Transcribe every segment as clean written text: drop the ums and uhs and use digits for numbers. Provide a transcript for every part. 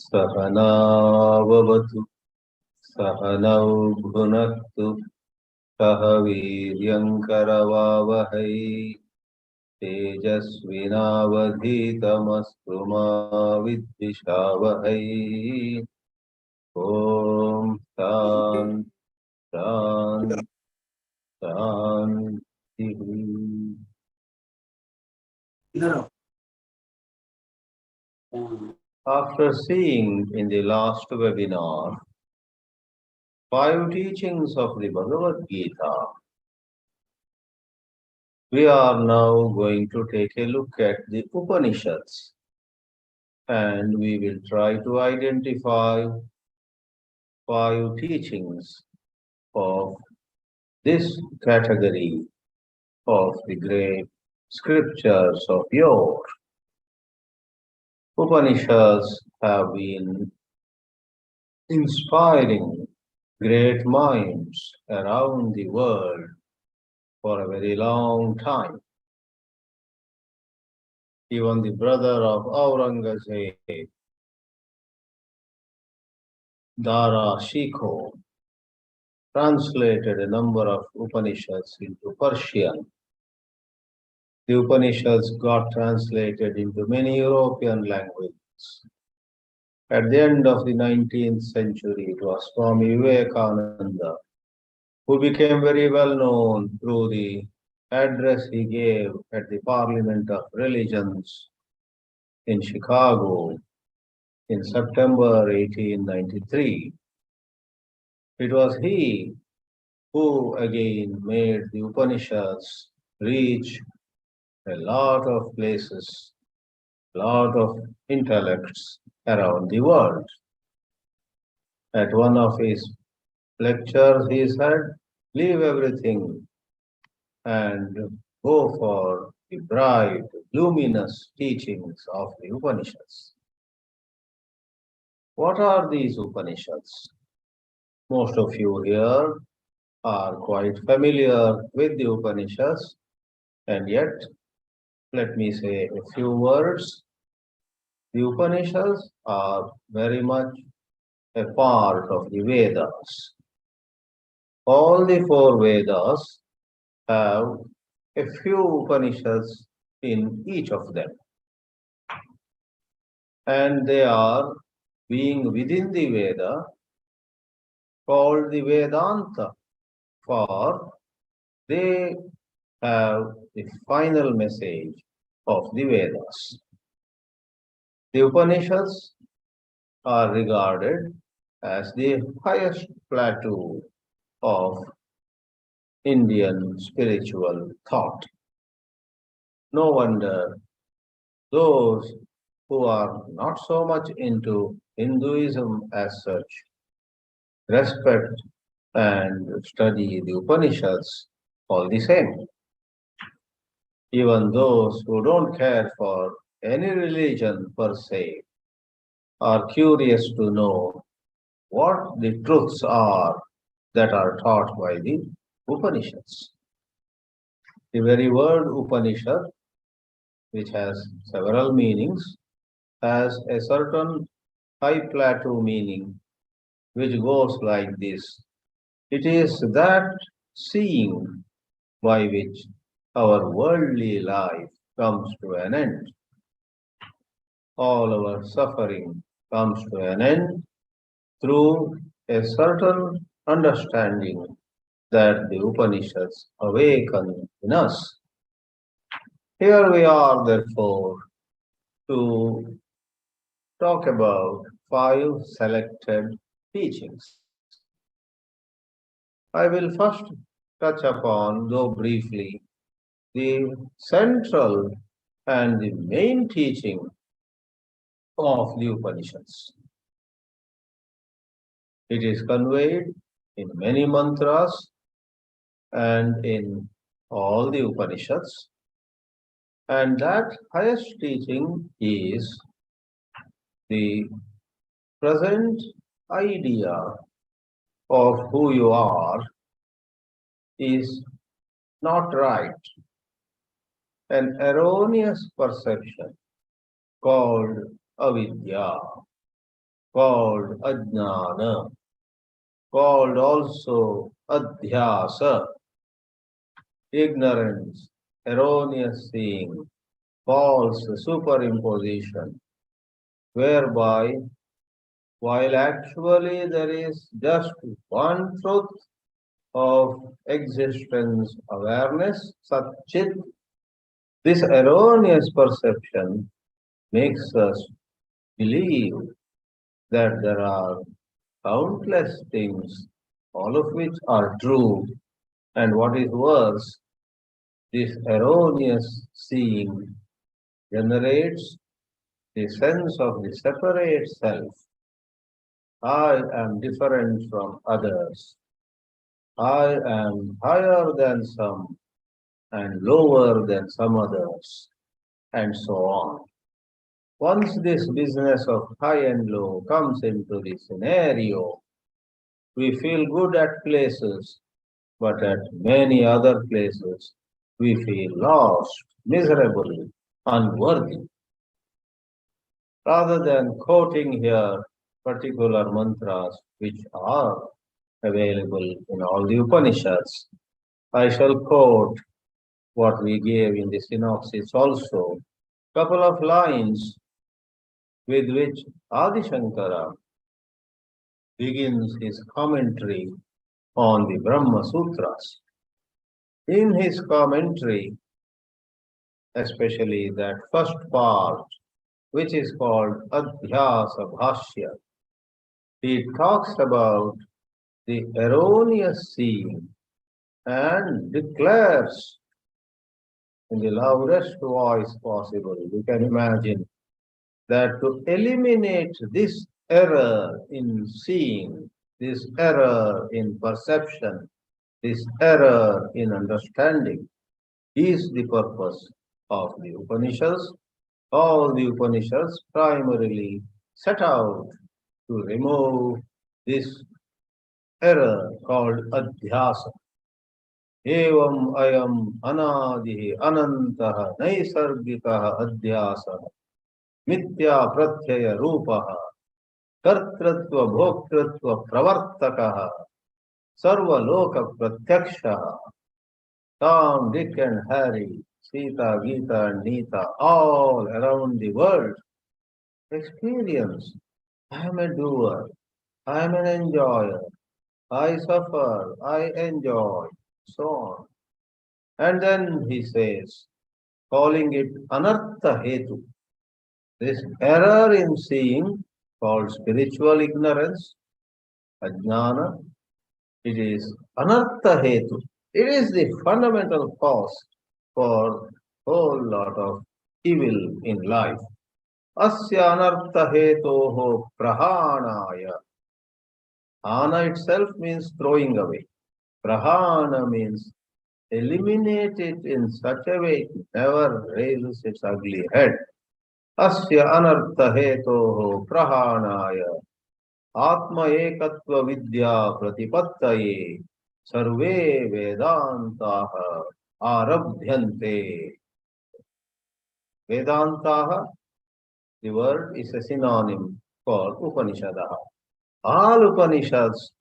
सहनाववतु सहनौ भुनक्तु सह वीर्यङ्करवावहै तेजस्विनावधीतमस्तु मा विद्विषावहै। ॐ शान्ति शान्ति शान्तिः। After seeing in the last webinar 5 teachings of the Bhagavad Gita, we are now going to take a look at the Upanishads, and we will try to identify 5 teachings of this category of the great scriptures of yore. Upanishads have been inspiring great minds around the world for a very long time. Even the brother of Aurangzeb, Dara Shikoh, translated a number of Upanishads into Persian. The Upanishads got translated into many European languages. At the end of the 19th century, it was Swami Vivekananda who became very well known through the address he gave at the Parliament of Religions in Chicago in September 1893. It was he who again made the Upanishads reach a lot of places, a lot of intellects around the world. At one of his lectures, he said, "Leave everything and go for the bright, luminous teachings of the Upanishads." What are these Upanishads? Most of you here are quite familiar with the Upanishads, and yet, let me say a few words. The Upanishads are very much a part of the Vedas. All the 4 Vedas have a few Upanishads in each of them. And they are, being within the Veda, called the Vedānta, for they have the final message of the Vedas. The Upanishads are regarded as the highest plateau of Indian spiritual thought. No wonder those who are not so much into Hinduism as such respect and study the Upanishads all the same. Even those who don't care for any religion per se are curious to know what the truths are that are taught by the Upanishads. The very word Upanishad, which has several meanings, has a certain high plateau meaning which goes like this. It is that seeing by which our worldly life comes to an end. All our suffering comes to an end through a certain understanding that the Upanishads awaken in us. Here we are, therefore, to talk about 5 selected teachings. I will first touch upon, though briefly, the central and the main teaching of the Upanishads. It is conveyed in many mantras and in all the Upanishads, and that highest teaching is the present idea of who you are is not right. An erroneous perception called avidya. called ajnāna, called also adhyasa, ignorance, erroneous seeing, false superimposition, whereby while actually there is just one truth of existence awareness, Satchit, this erroneous perception makes us believe that there are countless things, all of which are true, and what is worse, this erroneous seeing generates the sense of the separate self. I am different from others. I am higher than some and lower than some others, and so on. Once this business of high and low comes into the scenario, we feel good at places, but at many other places we feel lost, miserable, unworthy. Rather than quoting here particular mantras which are available in all the Upanishads, I shall quote what we gave in the synopsis also, couple of lines with which Ādi Shankara begins his commentary on the Brahmasutras. In his commentary, especially that first part, which is called Adhyasa Bhashya, he talks about the erroneous seeing and declares in the loudest voice possible. You can imagine that to eliminate this error in seeing, this error in perception, this error in understanding is the purpose of the Upanishads. All the Upanishads primarily set out to remove this error called adhyasa. Evam ayam anadihi anantah naisargikah adhyasa mitya pratyaya rupaha kartratva bhoktratva pravartakaha sarva loka pratyakshaha. Tom, Dick and Harry, Sita, Gita and Nita, all around the world experience. I am a doer, I am an enjoyer, I suffer, I enjoy, so on. And then he says, calling it anartha hetu, this error in seeing called spiritual ignorance, ajnana, it is anartha hetu. It is the fundamental cause for a whole lot of evil in life. Asya anartha hetoho prahānāya. Ana itself means throwing away. Prahāna means eliminate it in such a way it never raises its ugly head. Asya anartha hetoho prahānāya. Atma ekatva vidya pratipattaye. Sarve vedāntāh ārabdhyante. Vedāntāh, the word is a synonym for Upanishadah. All Upanishads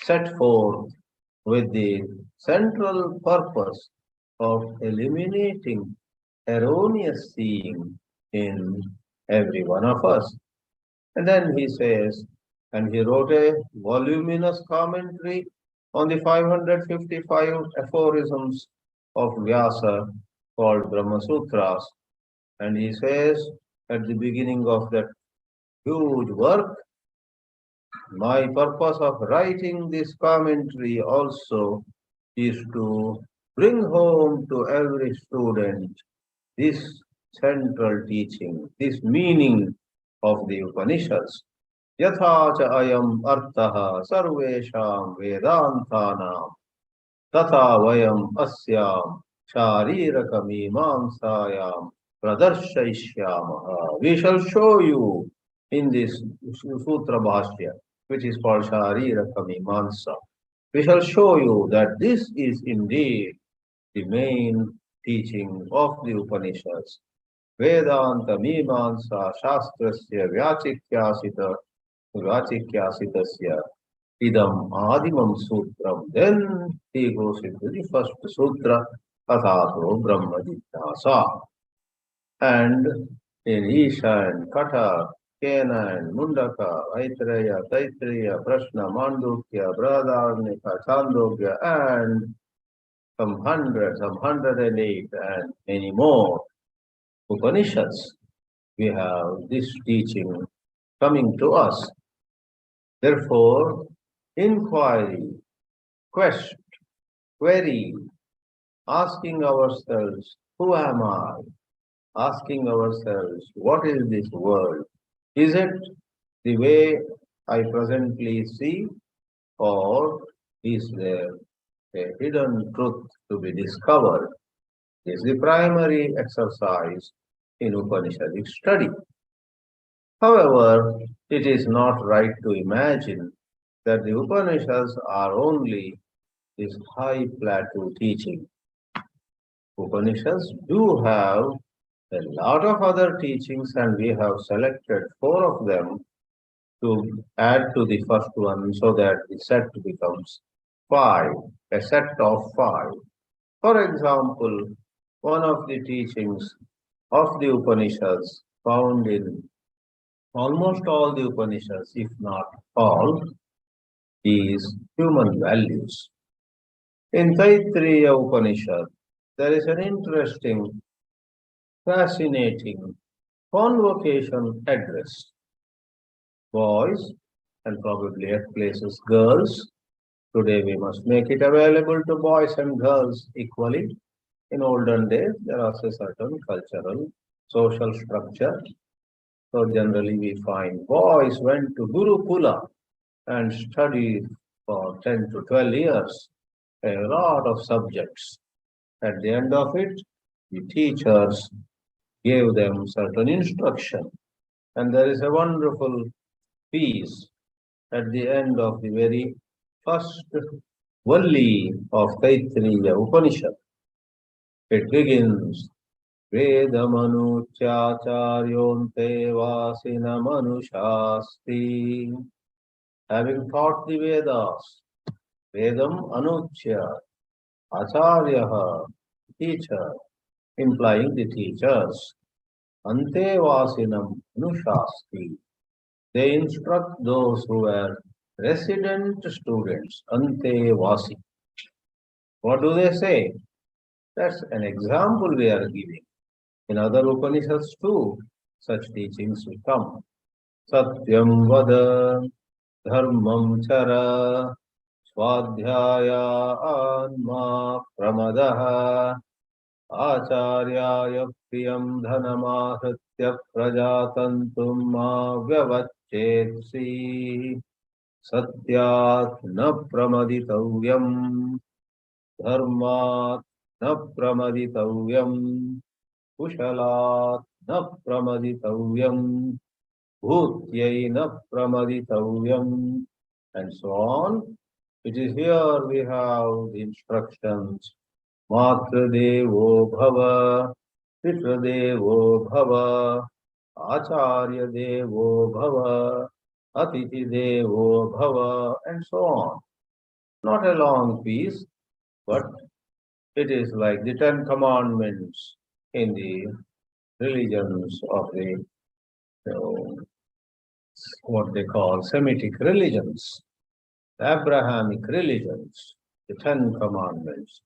set forth with the central purpose of eliminating erroneous seeing in every one of us. And then he says, and he wrote a voluminous commentary on the 555 aphorisms of Vyasa called Brahmasutras. And he says at the beginning of that huge work, my purpose of writing this commentary also is to bring home to every student this central teaching, this meaning of the Upanishads. Yatha cha ayam artaha sarvesham vedāntānām tatha vayam asyam shariraka mīmānsāyām pradarshayishyāmaha. We shall show you in this Sutra Bhashya, which is called Shariraka Mīmānsa. We shall show you that this is indeed the main teaching of the Upanishads. Vedānta Mīmānsa Shastrasya Vyachikyasita Vachikyasitasya idam adimam sutram. Then he goes into the first sutra, Athato Brahma Jignasa. And in Isha and Kata, Kena and Mundaka, Aitreya, Taittiriya, Prashna, Mandukya, Brahadarnika, Chandogya, and some 108, and many more Upanishads, we have this teaching coming to us. Therefore, inquiry, quest, query, asking ourselves, who am I? Asking ourselves, what is this world? Is it the way I presently see, or is there a hidden truth to be discovered? Is the primary exercise in Upanishadic study. However, it is not right to imagine that the Upanishads are only this high plateau teaching. Upanishads do have a lot of other teachings, and we have selected 4 of them to add to the first one so that the set becomes 5, a set of 5. For example, one of the teachings of the Upanishads found in almost all the Upanishads, if not all, is human values. In Taittiriya Upanishad, there is an interesting, fascinating convocation address. Boys, and probably at places girls. Today we must make it available to boys and girls equally. In olden days, there was a certain cultural, social structure. So generally we find boys went to Gurukula and studied for 10 to 12 years, a lot of subjects. At the end of it, the teachers gave them certain instruction. And there is a wonderful piece at the end of the very first Valli of Taittiriya Upanishad. It begins, Vedamanuchacharyonte vasina manushasti. Having taught the Vedas, Vedam anuchya, acharyaha, teacher, implying the teachers, ante vasinam manushasti. They instruct those who are resident students, ante vasi. What do they say? That's an example we are giving. In other Upanishads too, such teachings will come. Satyam vada, dharmam chara, swadhyaya anma pramadaha, acharyaya priyam dhanamahritya prajatantum ma vyavachetsi, satyat na pramaditavyam, dharmat na pramaditavyam, कुशलात् न प्रमदितव्यम भूत्यै न pramaditavyam, and so on. It is here we have the instructions. Matradevo bhava, pitradevo bhava, acharya devo bhava, atiti devo bhava, and so on. Not a long piece, but it is like the 10 commandments in the religions of the what they call Semitic religions, the Abrahamic religions, the 10 commandments.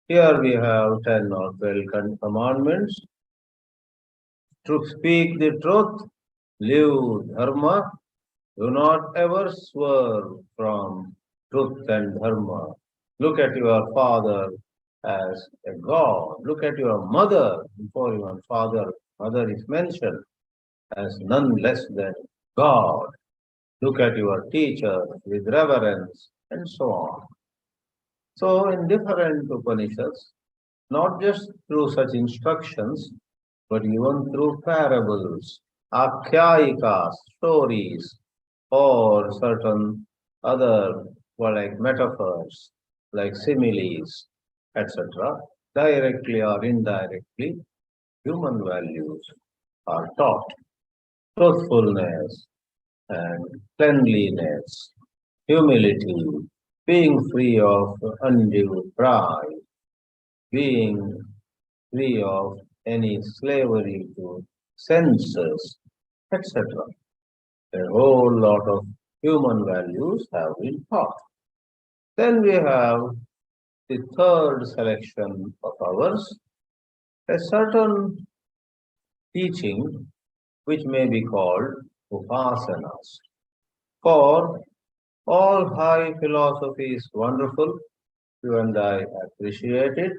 Here we have 10 or 12 commandments. To speak the truth, live dharma, do not ever swerve from truth and dharma. Look at your father as a god. Look at your mother, before even father, mother is mentioned, as none less than God. Look at your teacher with reverence, and so on. So in different Upanishads, not just through such instructions, but even through parables, akhyaikas, stories, or certain other, like metaphors, like similes, etc., directly or indirectly, human values are taught. Truthfulness, and cleanliness, humility, being free of undue pride, being free of any slavery to senses, etc. A whole lot of human values have been taught. Then we have the third selection of ours, a certain teaching which may be called upasanas. For all high philosophy is wonderful, you and I appreciate it,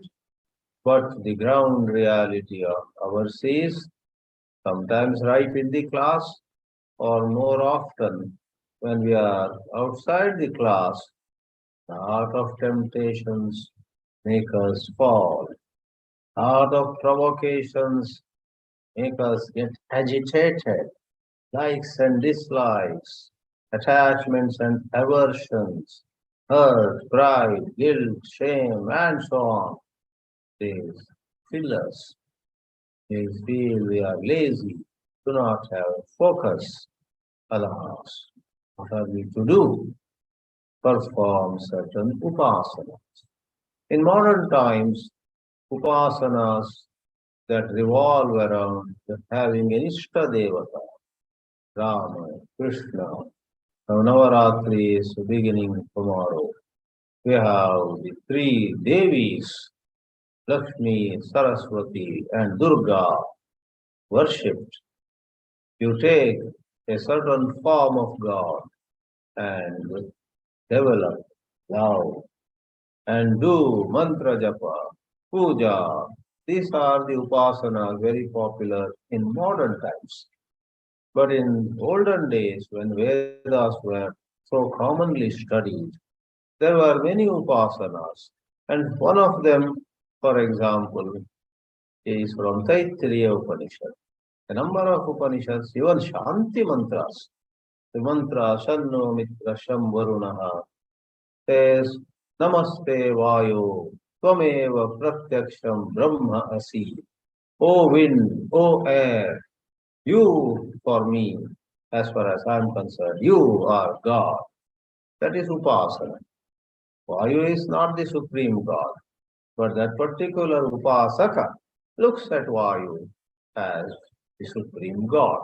but the ground reality of ours is sometimes right in the class or more often when we are outside the class, the art of temptations make us fall. Art of provocations make us get agitated, likes and dislikes, attachments and aversions, hurt, pride, guilt, shame, and so on. They fill us. We feel we are lazy, do not have focus. Alas, what are we to do? Perform certain upasanas. In modern times, upasanas that revolve around having an Ishta Devata, Rama, Krishna. Now Navaratri is beginning tomorrow. We have the three Devis, Lakshmi, Saraswati, and Durga worshipped. You take a certain form of God and develop love and do mantra japa, puja. These are the upasanas very popular in modern times. But in olden days, when Vedas were so commonly studied, there were many upasanas. And one of them, for example, is from Taittiriya Upanishad. A number of Upanishads, even Shanti mantras, the mantra Shanno Mitra Sham Varunaha says, Namaste Vayo, Tvameva Pratyaksham Brahma Asi. O wind, O air, you for me, as far as I am concerned, you are God. That is Upasana. Vayu is not the supreme God, but that particular Upasaka looks at Vayu as the supreme God.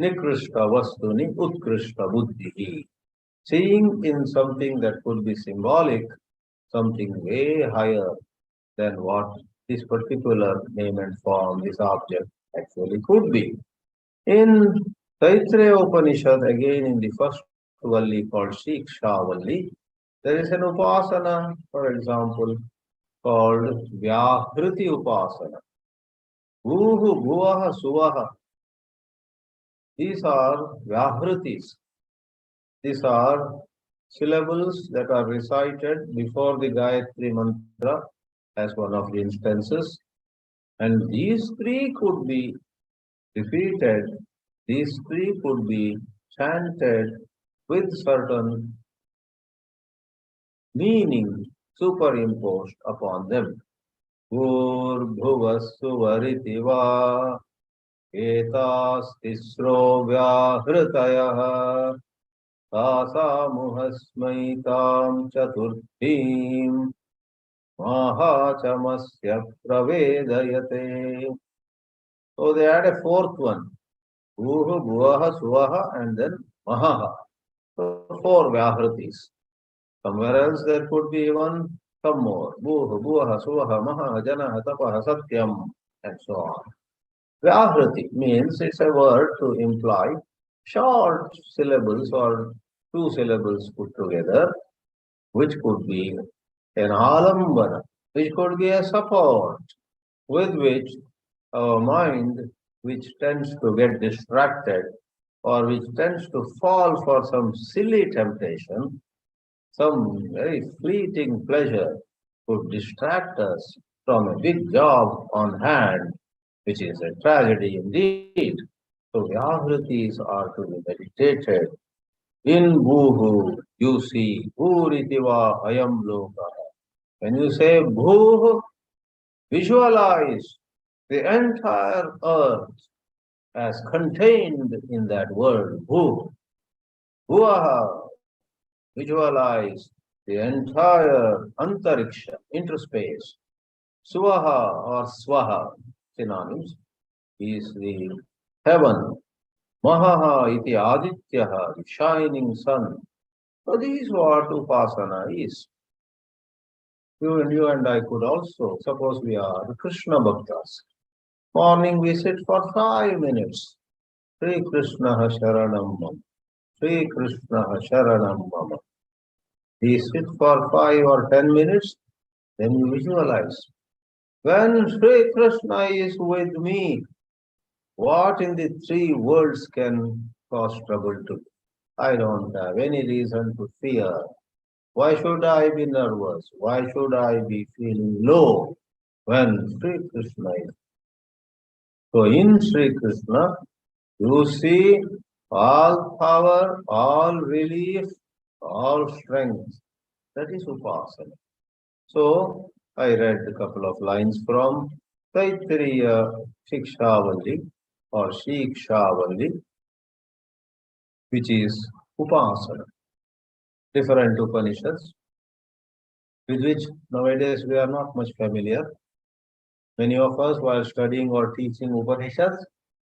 Nikrishta Vastuni Utkrishta Buddhihi. Seeing in something that could be symbolic, something way higher than what this particular name and form, this object actually could be. In Taittiriya Upanishad, again in the first valli called Shiksha Valli, there is an upasana, for example, called Vyahriti Upasana. Bhuhu, Bhuvaha, Suvaha. These are Vyahritis. These are syllables that are recited before the Gayatri mantra as one of the instances. And these three could be repeated, these three could be chanted with certain meaning superimposed upon them. Bhuvassuvariti va etastisro vyahritayah tasamuhasmaitam chaturthim mahachamasya pravedayate. So they add a fourth one. Bhuhu, Bhuvaha, Suvaha, and then Mahaha. So four Vyahritis. Somewhere else there could be even some more. Bhuhu, Bhuvaha, Suvaha, Mahaha, Janaha, Tapaha, Satyam, and so on. Vyahriti means it's a word to imply short syllables or two syllables put together, which could be an alambana, which could be a support with which our mind, which tends to get distracted or which tends to fall for some silly temptation, some very fleeting pleasure could distract us from a big job on hand, which is a tragedy indeed. So Vyahritis are to be meditated. In Bhuhu, you see, Bhuritiva Ayam Loka. When you say Bhuhu, visualize the entire earth as contained in that word, Bhu. Bhuvaha, visualize the entire antariksha, interspace. Swaha or swaha, synonyms, is the heaven. Mahaha iti adityaha, the shining sun. So this is what upasana is. You and I could also, suppose we are Krishna Bhaktas. Morning we sit for 5 minutes. Sri Krishna Sharanam Mama. Sri Krishna Sharanam Mama. We sit for 5 or 10 minutes, then you visualize. When Sri Krishna is with me, what in the three worlds can cause trouble to me? I don't have any reason to fear. Why should I be nervous? Why should I be feeling low when Sri Krishna is? So in Sri Krishna, you see all power, all relief, all strength. That is upasana. So I read a couple of lines from Taittiriya Shikshavalli or Shikshavalli, which is upasana. Different Upanishads with which nowadays we are not much familiar. Many of us, while studying or teaching Upanishads,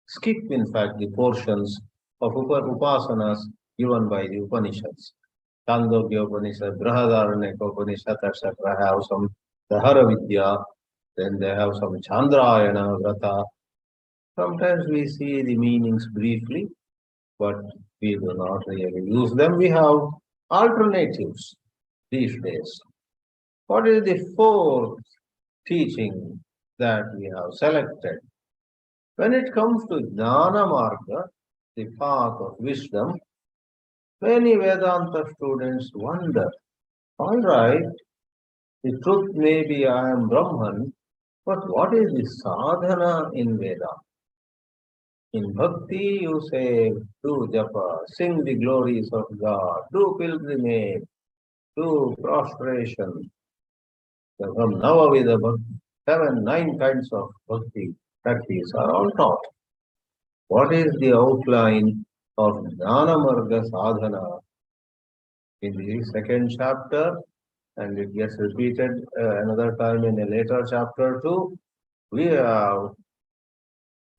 skip in fact the portions of upasanas given by the Upanishads. Chandogya Upanishad, Brihadaranyaka Upanishad, etc. have some Dahara Vidya, then they have some Chandrayana Vrata. Sometimes we see the meanings briefly, but we do not really use them. We have alternatives these days. What is the fourth teaching that we have selected? When it comes to jnāna-mārga, the path of wisdom, many Vedanta students wonder, all right, the truth may be I am Brahman, but what is the sadhana in Vedanta? In bhakti, you say, do japa, sing the glories of God, do pilgrimage, do prostration. From Navavida bhakti, 9 kinds of bhakti practice are all taught. What is the outline of jnāna-mārga sadhana in the second chapter? And it gets repeated another time in a later chapter too. We have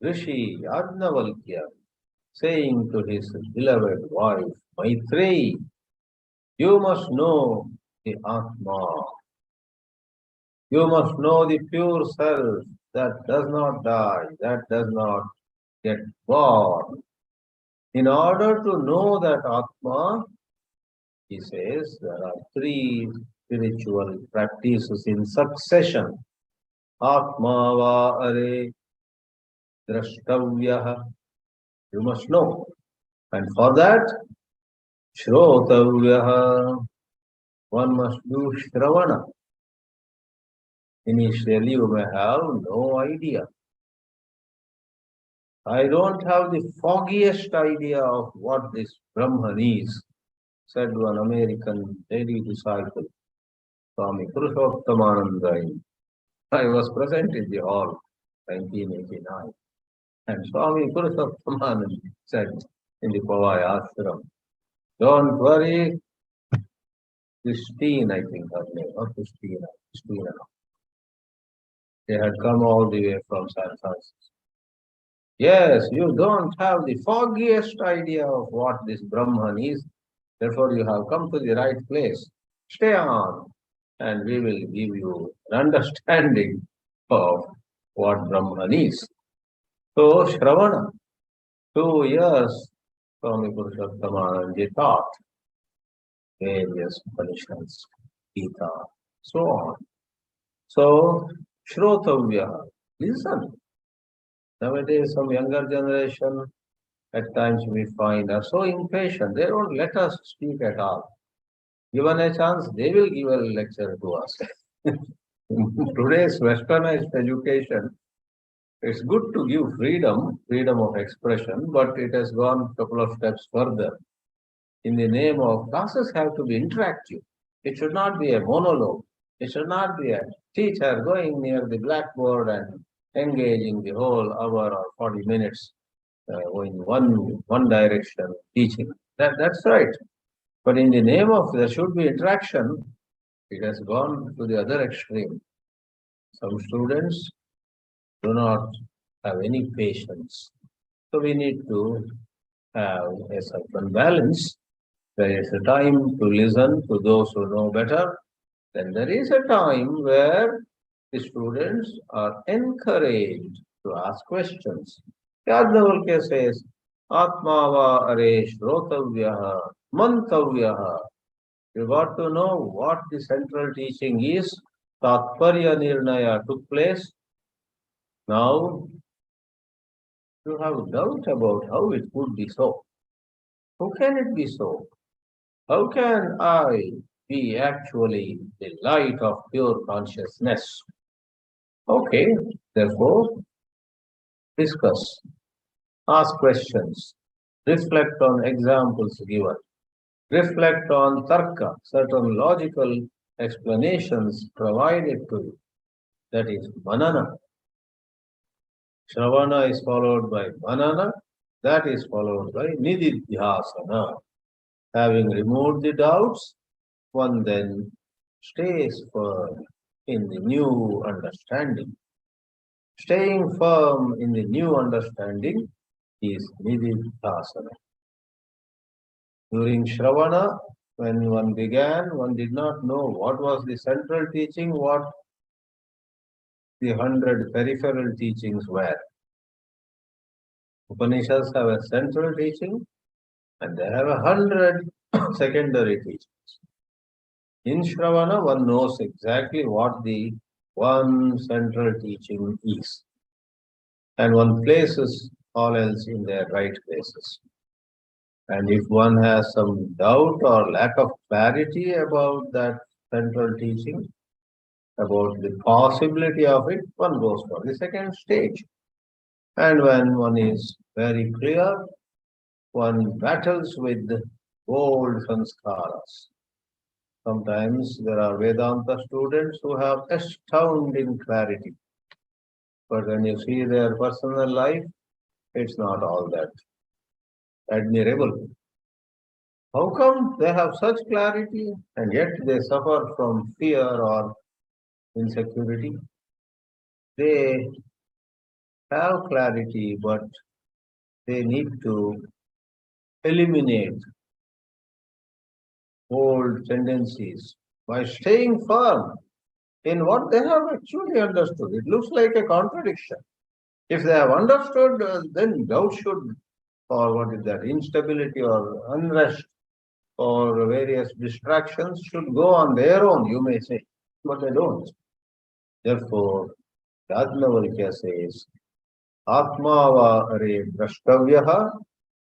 Rishi Yajnavalkya saying to his beloved wife, Maitreyi, you must know the Atma. You must know the pure self that does not die, that does not get born. In order to know that Atma, he says, there are 3 spiritual practices in succession. Atma va are drashtavyaha. You must know. And for that, shrotavyaha. One must do shravana. Initially, you may have no idea. I don't have the foggiest idea of what this Brahman is, said one American lady disciple, Swami Purushottamānanda. I was present in the hall, 1989. And Swami Purushottamānanda said in the Pavai Ashram, don't worry, Christine, I think her name, or Christina. They had come all the way from San Francisco. Yes, you don't have the foggiest idea of what this Brahman is. Therefore, you have come to the right place. Stay on, and we will give you an understanding of what Brahman is. So, Shravana, 2 years, Swami Purushottamānanda taught various Upanishads, Gita, so on. So, Shrotavya, listen. Nowadays, some younger generation, at times we find, are so impatient. They don't let us speak at all. Given a chance, they will give a lecture to us. Today's westernized education, it's good to give freedom of expression, but it has gone a couple of steps further. In the name of classes have to be interactive. It should not be a monologue. It should not be a teacher going near the blackboard and engaging the whole hour or 40 minutes in one direction teaching. That's right. But in the name of there should be interaction, it has gone to the other extreme. Some students do not have any patience. So we need to have a certain balance. There is a time to listen to those who know better. Then there is a time where the students are encouraged to ask questions. Yajnavalkya says, Atmava are shrotavyaha, mantavyaha. You got to know what the central teaching is. Tatparya Nirnaya took place. Now you have doubt about how it could be so. How can it be so? How can I be actually the light of pure consciousness? Okay, therefore, discuss, ask questions, reflect on examples given, reflect on tarka, certain logical explanations provided to you. That is manana. Shravana is followed by manana, that is followed by nididhyasana. Having removed the doubts, one then stays firm in the new understanding. Staying firm in the new understanding is nididhyasana. During Shravana, when one began, one did not know what was the central teaching, what the 100 peripheral teachings were. Upanishads have a central teaching and they have 100 secondary teachings. In Shravana, one knows exactly what the one central teaching is. And one places all else in their right places. And if one has some doubt or lack of clarity about that central teaching, about the possibility of it, one goes for the second stage. And when one is very clear, one battles with old sanskaras. Sometimes there are Vedānta students who have astounding clarity. But when you see their personal life, it's not all that admirable. How come they have such clarity and yet they suffer from fear or insecurity? They have clarity, but they need to eliminate old tendencies by staying firm in what they have actually understood. It looks like a contradiction. If they have understood, then doubt should, or what is that, instability or unrest or various distractions should go on their own, you may say, but they don't. Therefore, Yajnavalkya says, Atmava are drashtavyaha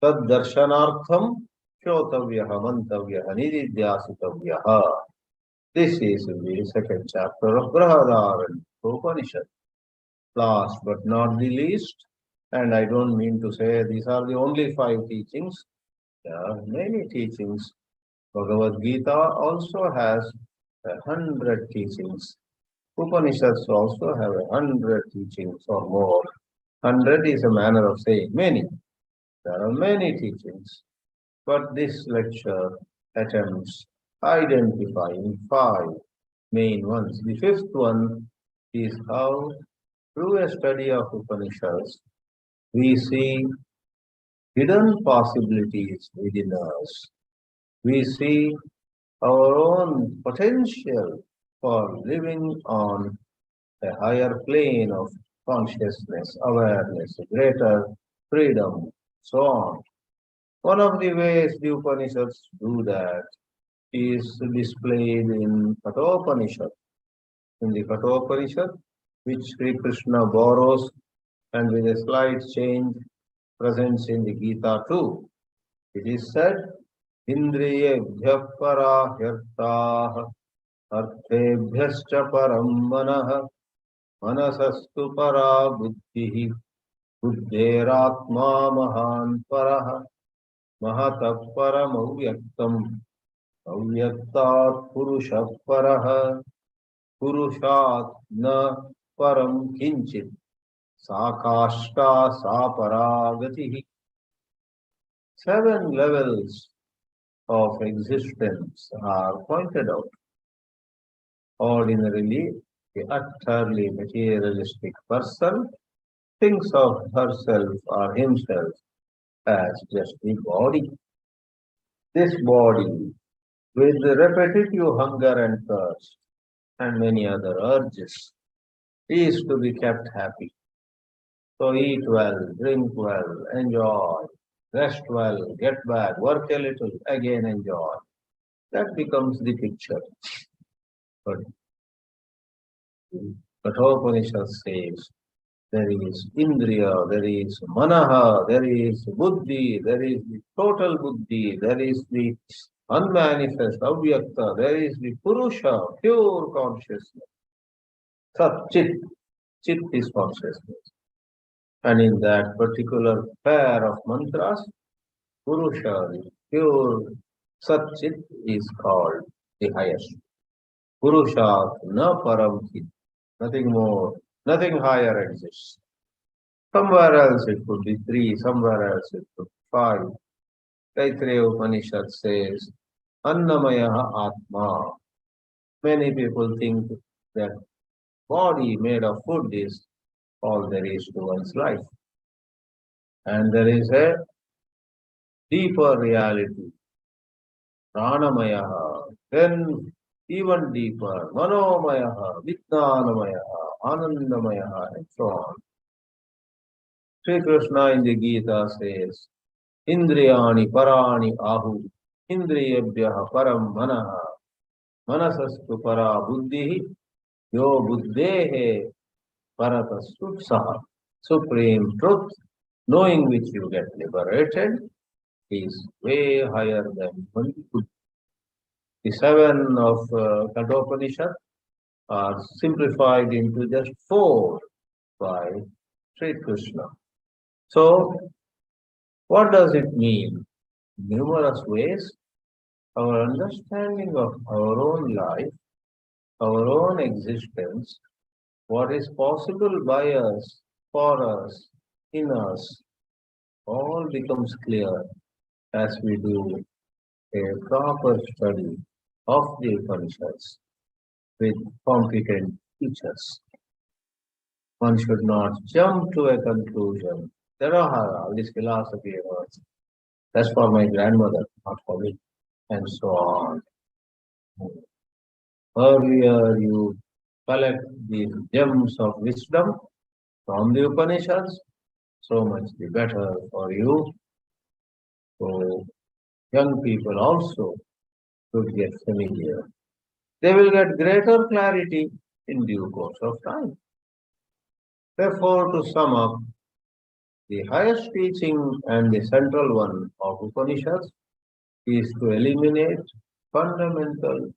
tad darshanartham shrotavyaha mantavyaha nididhyasitavyaha. This is in the second chapter of Brahmasutras Upanishad. Last but not the least, and I don't mean to say these are the only 5 teachings. There are many teachings. Bhagavad Gita also has 100 teachings. Upanishads also have 100 teachings or more. 100 is a manner of saying many. There are many teachings, but this lecture attempts identifying 5 main ones. The 5th one is how, through a study of Upanishads, we see hidden possibilities within us. We see our own potential for living on a higher plane of consciousness, awareness, greater freedom, so on. One of the ways the Upanishads do that is displayed in Kathopanishad. In the Kathopanishad, which Sri Krishna borrows and with a slight change presents in the Gita too. It is said, Indriyebhya para hyartah arthebhyascha param manah manasastu para buddhihi buddheratma mahan parah mahatah param avyaktam avyaktat purushah parah purushat na param kinchit sakashta sa paragatihi. 7 levels of existence are pointed out. Ordinarily, the utterly materialistic person thinks of herself or himself as just the body. This body, with the repetitive hunger and thirst and many other urges, is to be kept happy. So eat well, drink well, enjoy, rest well, get back, work a little, again enjoy. That becomes the picture. But Upanishad says there is indriya, there is manaha, there is buddhi, there is the total buddhi, there is the unmanifest, avyakta, there is the purusha, pure consciousness. Sat, chit, chit is consciousness. And in that particular pair of mantras, purusha, the pure sat, chit is called the highest. Purusha, na param chit, nothing more, nothing higher exists. Somewhere else it could be 3, somewhere else it could be 5. Taittiriya Upanishad says, Annamaya Atma. Many people think that body made of food is all there is to one's life. And there is a deeper reality, Pranamaya, then even deeper, Manomaya, Vijnāna-maya, Anandamaya, and so on. Sri Krishna in the Gita says, Indriyani parani ahu, indriyabhyaha param manaha, manasastu para buddhihi, yo buddhehe paratasutsaha. Supreme truth, knowing which you get liberated, is way higher than one buddhi. The 7 of Upanishads are simplified into just 4 by Sri Krishna. So, what does it mean? Numerous ways. Our understanding of our own life, our own existence, what is possible by us, for us, in us, all becomes clear as we do a proper study of the Upanishads with competent teachers. One should not jump to a conclusion. There are all this philosophy words. That's for my grandmother, not for me, and so on. Earlier you collect these gems of wisdom from the Upanishads, so much the better for you. So young people also should get familiar. They will get greater clarity in due course of time. Therefore, to sum up, the highest teaching and the central one of Upanishads is to eliminate fundamental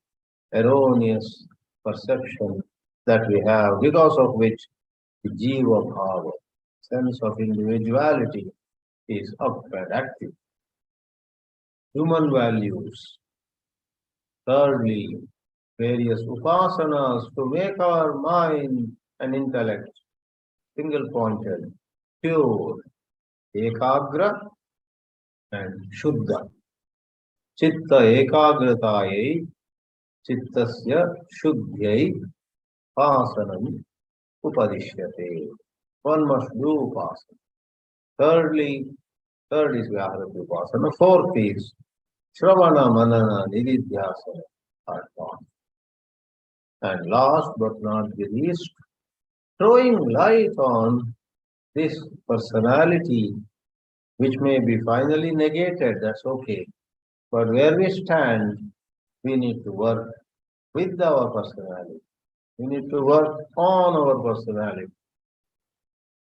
erroneous perception that we have, because of which the jiva bhava, sense of individuality, is up and active. Human values. Thirdly, various upasanas to make our mind and intellect single-pointed, pure, ekagra and shuddha. Chitta ekagratayai, chittasya shuddhyai, upasanam upadishyate. One must do upasana. Thirdly, third is vyahrati upasana. Fourth is shravana manana nididhyasana. And last but not the least, throwing light on this personality, which may be finally negated, that's okay. But where we stand, we need to work with our personality. We need to work on our personality.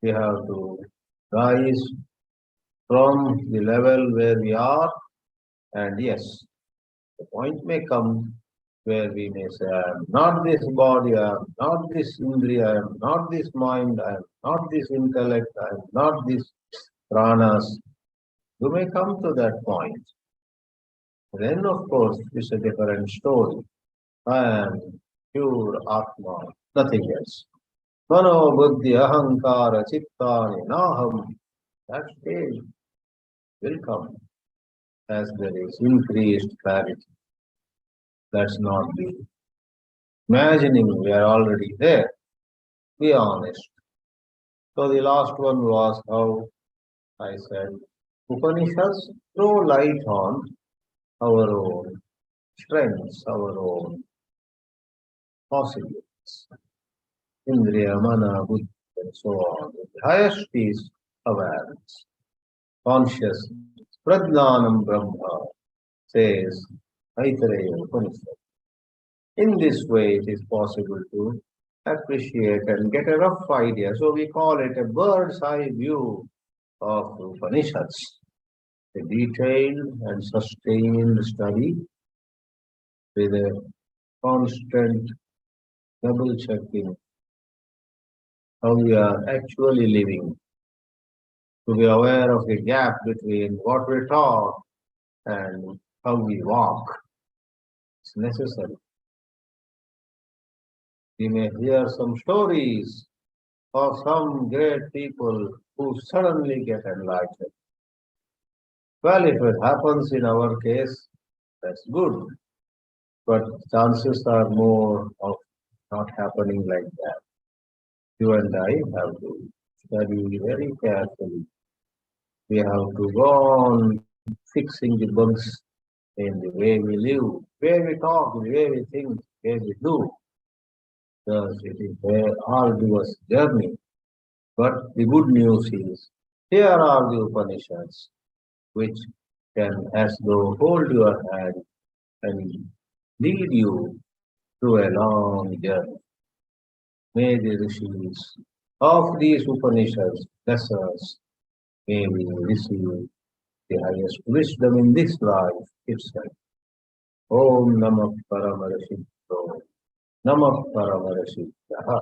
We have to rise from the level where we are, and yes, the point may come where we may say, I am not this body, I am not this indriya, I am not this mind, I am not this intellect, I am not this pranas. You may come to that point. Then, of course, it's a different story. I am pure Atma, nothing else. Mano buddhi ahankara chittani naham. That stage will come. as there is increased clarity. Let's not be imagining we are already there. Be honest. So the last one was how I said Upanishads throw light on our own strengths, our own possibilities. Indriya, mana, buddhi, and so on. The highest is awareness, consciousness. Prajnanam Brahma says Aitareya Upanishad. In this way, it is possible to appreciate and get a rough idea. So we call it a bird's eye view of Upanishads, a detailed and sustained study with a constant double checking how we are actually living, to be aware of the gap between what we talk and how we walk. It's necessary. We may hear some stories of some great people who suddenly get enlightened. Well, if it happens in our case, that's good. But chances are more of not happening like that. You and I have to study very carefully. We have to go on fixing the bugs in the way we live, the way we talk, the way we think, the way we do. Because it is an arduous journey. But the good news is, here are the Upanishads, which can as though hold your hand and lead you through a long journey. May the rishis of these Upanishads bless us. May we receive the highest wisdom in this life itself. Om Namah Paramarashibhyo. Namah Paramarashibhyaha.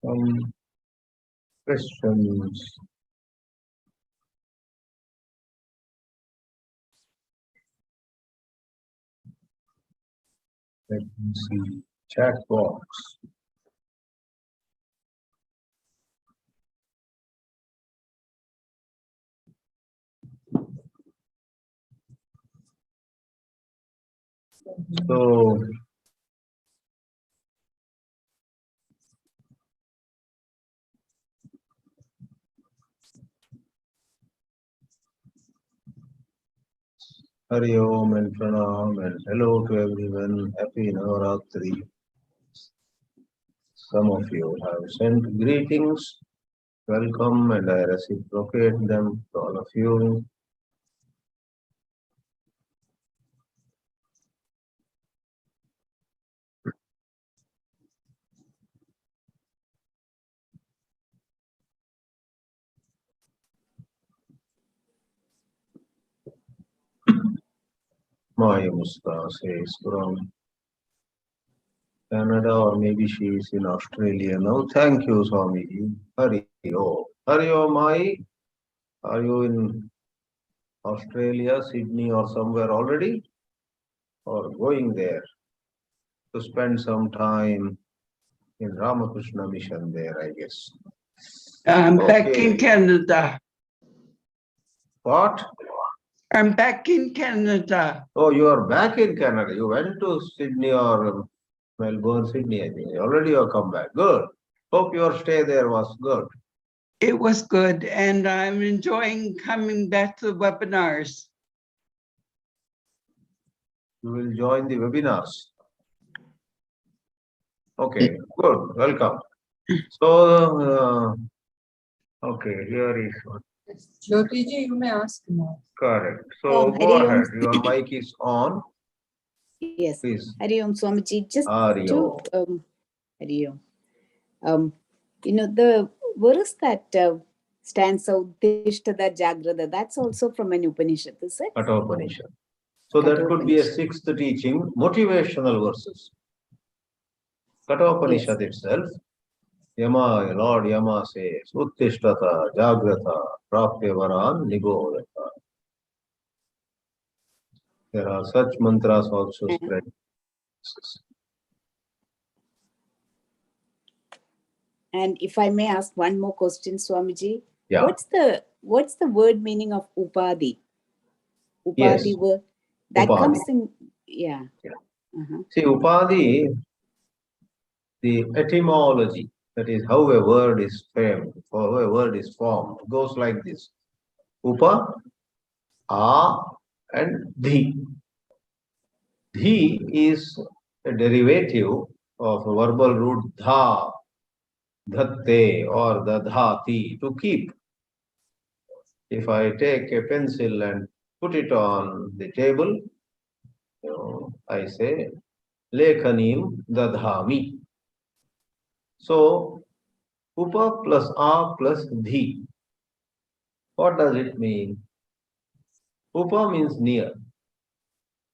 Some questions. Let me see. Chat box. So, Hari Om and Pranam and hello to everyone. Happy Navaratri. Some of you have sent greetings. Welcome, and I reciprocate them to all of you. Maya Musta says from Canada, or maybe she is in Australia now. Thank you, Swamiji. Hari Om. Hari Om, Mai. Are you in Australia, Sydney, or somewhere already? Or going there to spend some time in Ramakrishna Mission there, I guess. I'm back in Canada. What? I'm back in Canada. Oh, you are back in Canada. You went to Sydney or Melbourne, Sydney, I think. Already you have come back. Good. Hope your stay there was good. It was good, and I'm enjoying coming back to the webinars. You will join the webinars. Okay, good. Welcome. So, okay, here is one. Jyotiji, you may ask now. Correct. So go ahead. Your mic is on. Yes. Please. Hari Om Swamiji. Just Hari to Om. Hari Om. The verse that stands out, Tishtada Jagrada, that's also from an Upanishad, is it? Kathopanishad. So that could be a sixth teaching, motivational verses. Kathopanishad itself. Yama, Lord Yama says, Uttishtata, Jagrata, Prapya Varan, Nigodata. There are such mantras also spread. And if I may ask one more question, Swamiji, Yeah. what's the word meaning of upadhi? Yes. Upadhi word that Upadi. comes in, yeah. See, upadhi, the etymology, that is how a word is framed, how a word is formed, goes like this. Upa, a, and dhi. Dhi is a derivative of a verbal root dha, dhatte, or dadhati, to keep. If I take a pencil and put it on the table, I say, lekhanim dadhami. So, upa plus a plus dhi. What does it mean? Upa means near.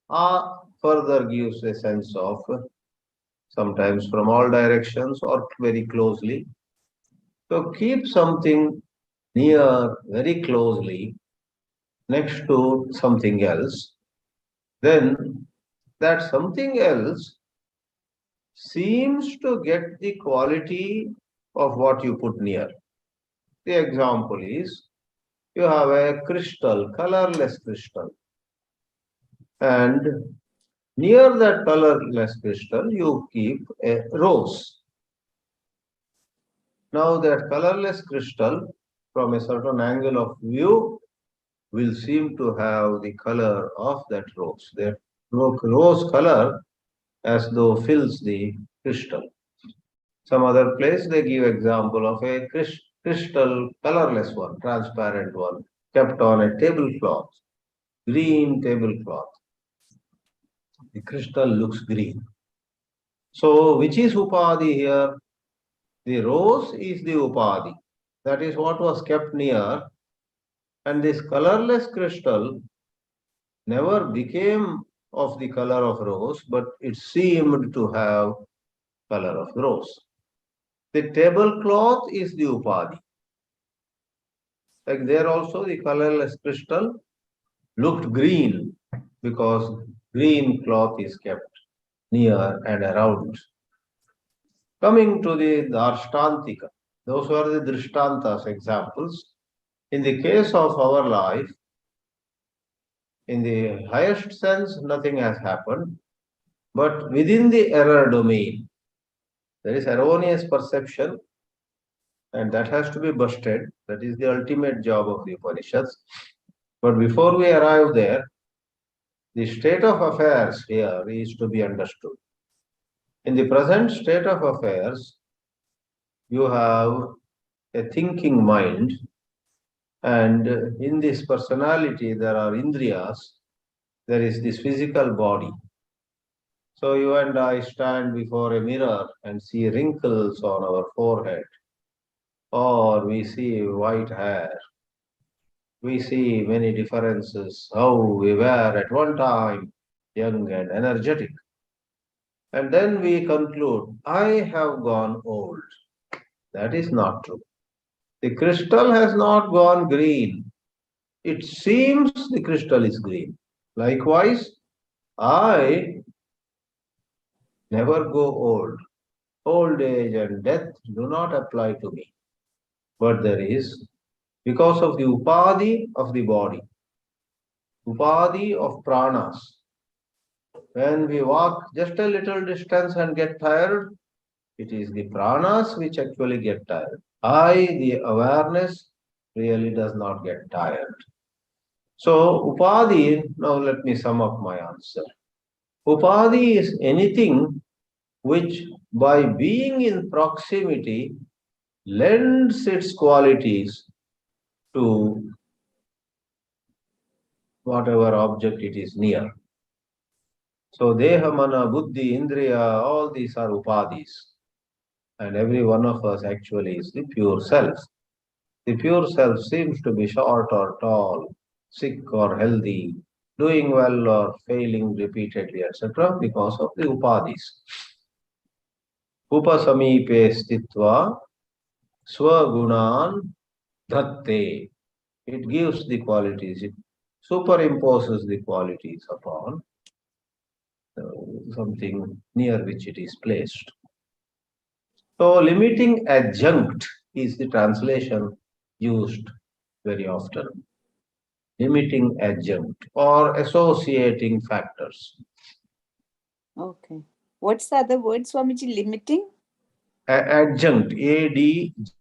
A further gives a sense of sometimes from all directions or very closely. So keep something near, very closely, next to something else, then that something else seems to get the quality of what you put near. The example is, you have a crystal, colorless crystal, and near that colorless crystal you keep a rose. Now that colorless crystal, from a certain angle of view, will seem to have the color of that rose. That rose color as though fills the crystal. Some other place they give example of a crystal colorless one, transparent one, kept on a tablecloth, green tablecloth. The crystal looks green. So which is upadhi here? The rose is the upadhi. That is what was kept near, and this colorless crystal never became of the color of rose, but it seemed to have color of rose. The tablecloth is the upadhi. Like there also the colorless crystal looked green because green cloth is kept near and around. Coming to the darshtantika, those were the drishtantas examples. In the case of our life, in the highest sense, nothing has happened, but within the error domain, there is erroneous perception, and that has to be busted. That is the ultimate job of the Upanishads. But before we arrive there, the state of affairs here is to be understood. In the present state of affairs, you have a thinking mind, and in this personality there are indriyas, there is this physical body. So you and I stand before a mirror and see wrinkles on our forehead, or we see white hair. We see many differences, how we were at one time young and energetic. And then we conclude, I have gone old. That is not true. The crystal has not gone green. It seems the crystal is green. Likewise, I never go old. Old age and death do not apply to me. But there is, because of the upadhi of the body, upadhi of pranas. When we walk just a little distance and get tired, it is the pranas which actually get tired. The awareness, really does not get tired. So, upadhi, now let me sum up my answer. Upadhi is anything which, by being in proximity, lends its qualities to whatever object it is near. So, deha, mana, buddhi, indriya, all these are upadhis. And every one of us actually is the pure self. The pure self seems to be short or tall, sick or healthy, doing well or failing repeatedly, etc., because of the upadhis. Upasamipe stitva swagunan dhatte. It gives the qualities, it superimposes the qualities upon something near which it is placed. So limiting adjunct is the translation used very often. Limiting adjunct or associating factors. Okay. What's the other word, Swamiji? Limiting? Adjunct, ADJUNCT.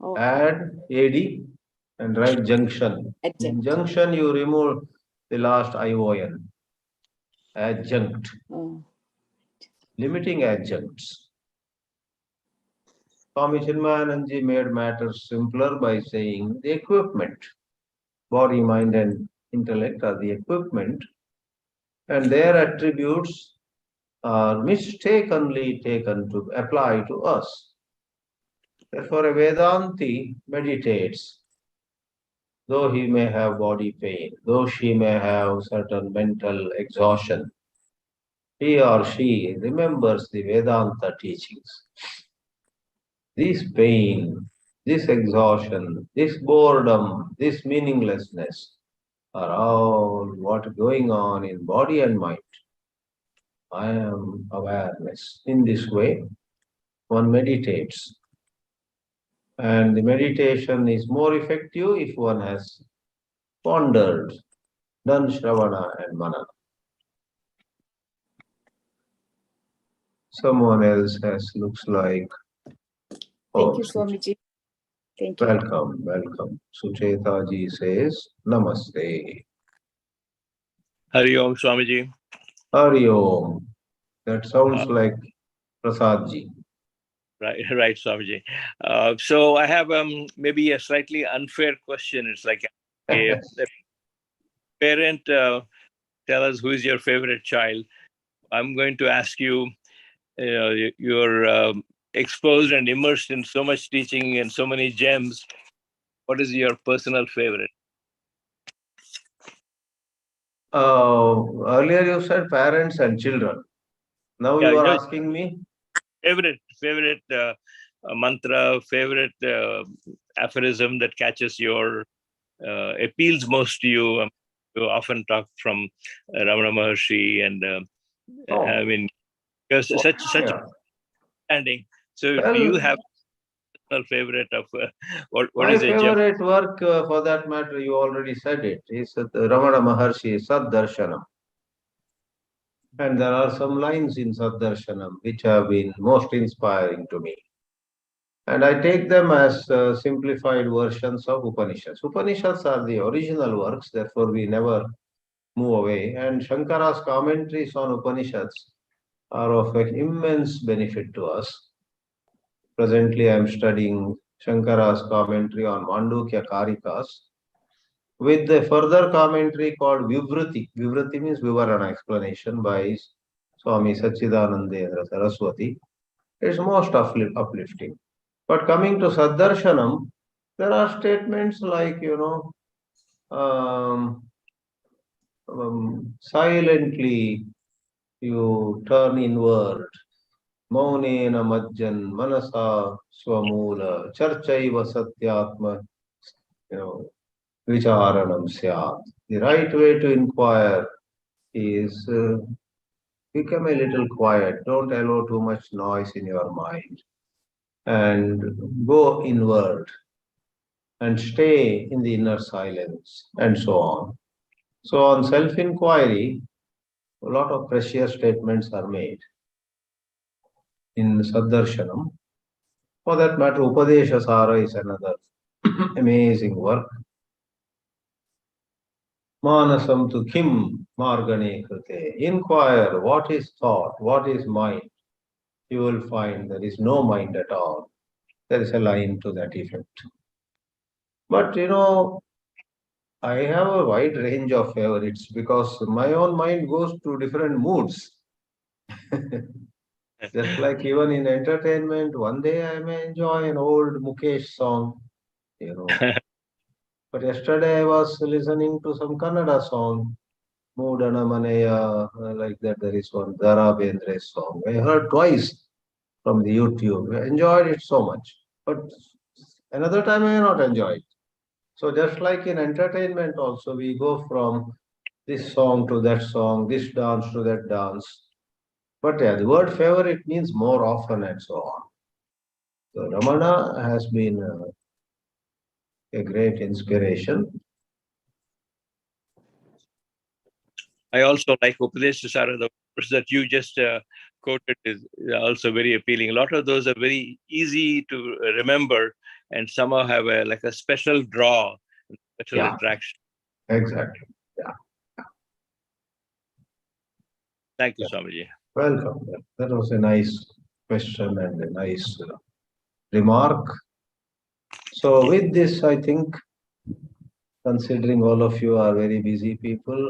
Okay. Add, AD, and write junction. In Adjunct. junction, you remove the last ION. Adjunct. Oh. Limiting adjuncts. Swami Chinmayananji made matters simpler by saying the equipment. Body, mind, and intellect are the equipment, and their attributes are mistakenly taken to apply to us. Therefore, a Vedanti meditates, though he may have body pain, though she may have certain mental exhaustion, he or she remembers the Vedanta teachings. This pain, this exhaustion, this boredom, this meaninglessness are all what going on in body and mind. I am awareness. In this way, one meditates. And the meditation is more effective if one has pondered, done Shravana and Manana. Someone else looks like. Thank you, Swamiji. Thank you. Welcome, welcome. Sucheta ji says, Namaste. Hari Om Swamiji. Hari Om. That sounds like Prasad ji. Right, Swamiji. So I have maybe a slightly unfair question. It's like a parent tell us who is your favorite child. I'm going to ask you, you're exposed and immersed in so much teaching and so many gems. What is your personal favorite? Earlier you said parents and children. Now you are asking me? Favorite mantra, favorite aphorism that catches your, appeals most to you. You often talk from Ramana Maharshi and I mean, because such understanding. So do you have a favorite of what is a gem? My favorite work, for that matter, you already said it, is Ramana Maharshi, Saddarshanam. And there are some lines in Saddarshanam which have been most inspiring to me. And I take them as simplified versions of Upanishads. Upanishads are the original works, therefore we never move away. And Shankara's commentaries on Upanishads are of immense benefit to us. Presently, I am studying Shankara's commentary on Mandukya Karikas with a further commentary called Vivruti. Vivruti means Vivarana, explanation by Swami Sachidanandendra Saraswati. It's most uplifting. But coming to Saddarshanam, there are statements like, silently you turn inward, maunena majjan manasa swamula charchaiva satyatma, vicharanam syat. The right way to inquire is become a little quiet. Don't allow too much noise in your mind. And go inward and stay in the inner silence and so on. So on self-inquiry, a lot of precious statements are made in Saddarshanam. For that matter, Upadeshasara is another amazing work. Manasam tu kim margane krute. Inquire what is thought, what is mind. You will find there is no mind at all. There is a line to that effect. But I have a wide range of favorites because my own mind goes to different moods. Just like even in entertainment, one day I may enjoy an old Mukesh song, But yesterday I was listening to some Kannada song, Moodana Maneya, like that. There is one Dara Bendre song. I heard twice from the YouTube. I enjoyed it so much. But another time I may not enjoy it. So just like in entertainment also, we go from this song to that song, this dance to that dance. But yeah, the word favorite means more often and so on. So Ramana has been a great inspiration. I also like Upanishads. The verse that you just quoted is also very appealing. A lot of those are very easy to remember and somehow have a special draw, special Yeah. attraction. Exactly. Yeah. Thank you, Swamiji. Welcome. That was a nice question and a nice remark. So with this, I think, considering all of you are very busy people,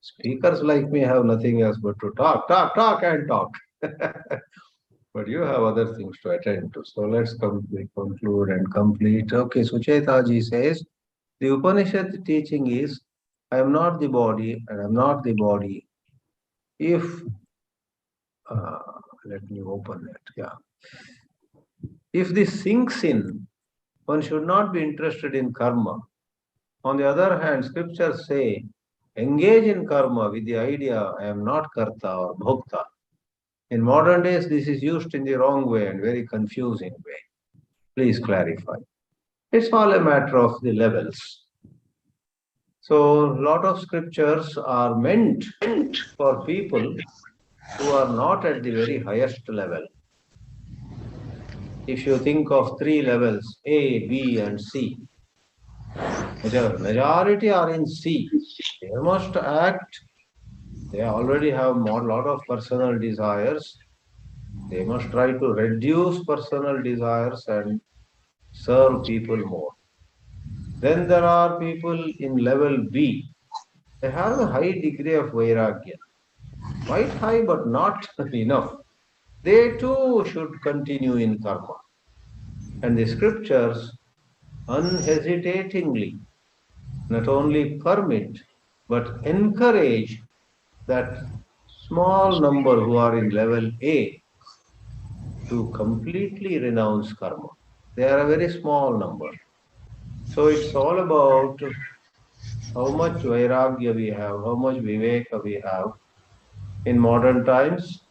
speakers like me have nothing else but to talk, and talk. But you have other things to attend to. So let's conclude and complete. Okay, Suchetaji says, the Upanishad teaching is, I am not the body and I am not the body. If, let me open it, yeah. If this sinks in, one should not be interested in karma. On the other hand, scriptures say, engage in karma with the idea, I am not karta or bhokta. In modern days, this is used in the wrong way and very confusing way. Please clarify. It's all a matter of the levels. So, a lot of scriptures are meant for people who are not at the very highest level. If you think of three levels, A, B, and C, majority are in C. They must act. They already have a lot of personal desires. They must try to reduce personal desires and serve people more. Then there are people in level B. They have a high degree of vairagya. Quite high, but not enough. They too should continue in karma. And the scriptures unhesitatingly not only permit, but encourage that small number who are in level A to completely renounce karma. They are a very small number. So it's all about how much vairagya we have, how much viveka we have. In modern times,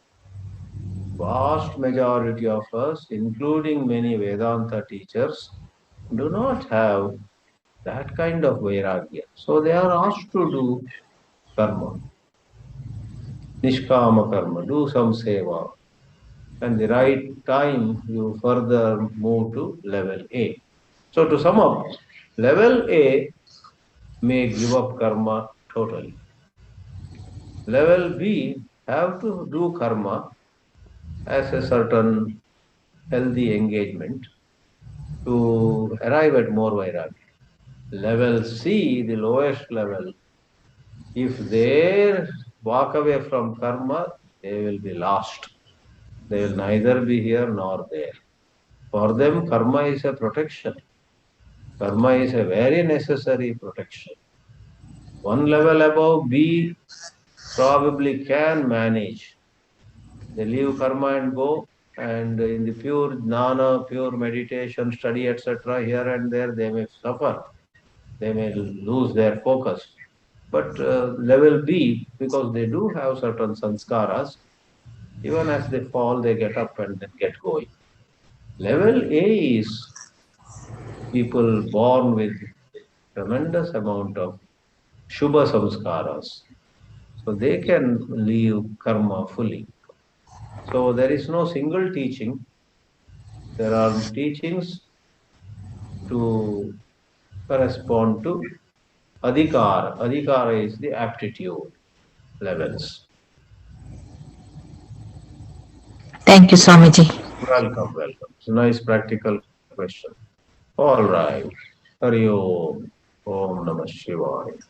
vast majority of us, including many Vedanta teachers, do not have that kind of vairagya. So they are asked to do karma, nishkama karma, do some seva. And the right time, you further move to level A. So to sum up, level A may give up karma totally. Level B have to do karma as a certain healthy engagement to arrive at more vairagya. Level C, the lowest level, if they walk away from karma, they will be lost. They will neither be here nor there. For them, karma is a protection. Karma is a very necessary protection. One level above B probably can manage. They leave karma and go, and in the pure jnana, pure meditation, study, etc., here and there, they may suffer. They may lose their focus. But level B, because they do have certain sanskaras, even as they fall, they get up and then get going. Level A is people born with tremendous amount of shubha samskaras. So they can leave karma fully. So there is no single teaching. There are teachings to correspond to adhikara. Adhikara is the aptitude levels. Thank you, Swamiji. Welcome. It's a nice practical question. All right. Hari Om. Om Namah Shivaya.